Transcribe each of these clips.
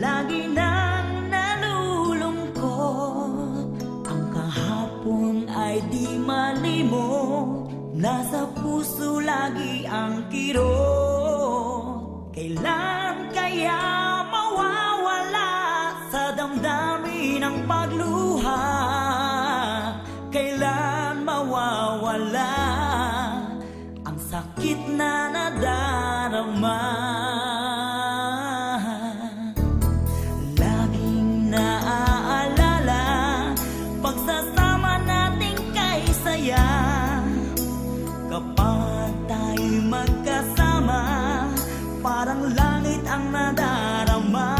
lagi nang nalulungkot. Ang kahapon ay di malimot, nasa puso lagi ang kirot. Kailan kaya mawawala sa damdamin ang pagluha? Kailan mawawala ang sakit na nadarama? Laging naaalala pagsasama nating kay saya. Kapag tayo'y magkasama, parang langit ang nadarama.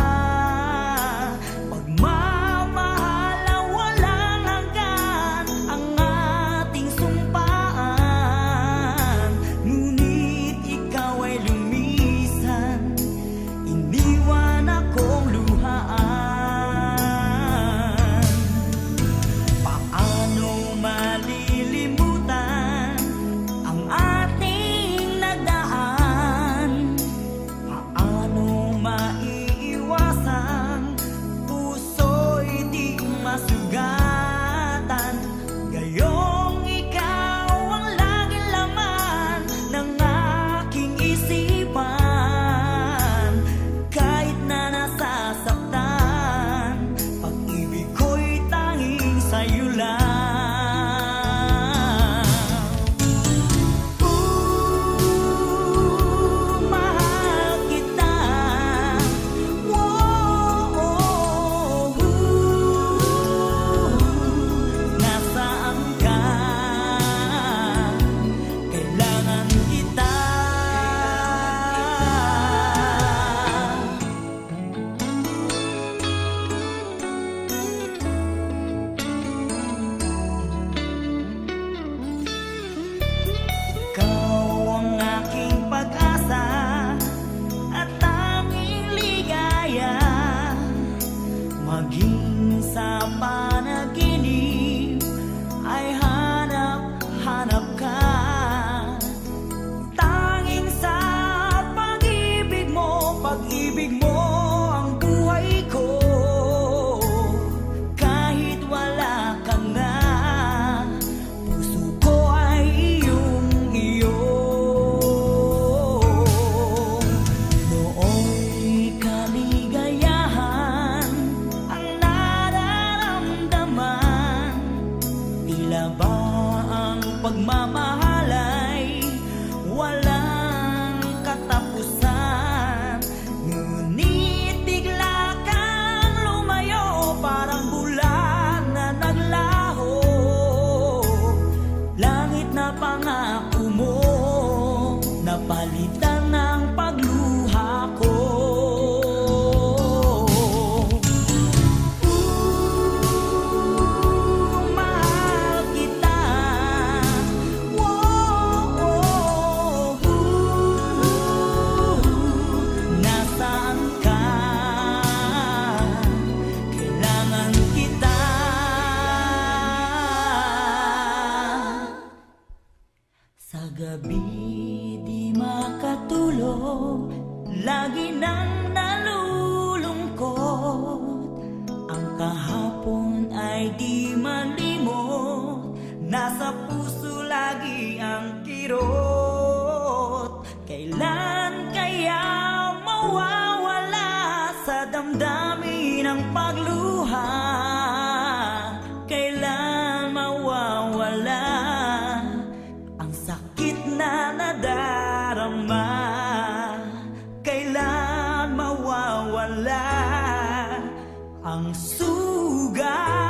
Pagmamahal na walang hanggan ang ating sumpaan. Ngunit ikaw ay lumisan, iniwan akong luhaan. Paano malilimutan ang ating nagdaan? Paano maiiwasan puso'y di masugatan? Gayong ikaw ang laging laman ng aking isipan. Kahit na nasasaktan, pag-ibig ko'y tanging sa'yo lang. Mahal kita. Nasaan ka? Kailangan kita. Ikaw ang aking pag-asa at tanging ligaya. Maging sa panaginip ay hanap-hanap ka. Tanging sa pag-ibig mo ang buhay ko. Kahit wala ka na, puso ko ay iyong-iyo. Nooy kaligayahan ang nararamdaman. Tila ba ang pagmamahal ay walang katapusan? Ngunit bigla kang lumayo, parang bulan na naglaho. Langit na pangako mo, napalitan ng pagluha ko. Mahal kita. Nasaan ka? Kailangan kita. Sa gabi di makatulog, lagi nang nalulungkot. Ang kahapon ay di malimot, nasa puso lagi ang kirot. Kailan kaya mawawala sa damdamin ang pagluha? Kailan mawawala ang sakit na nadarama? Kailan mawawala ang sugat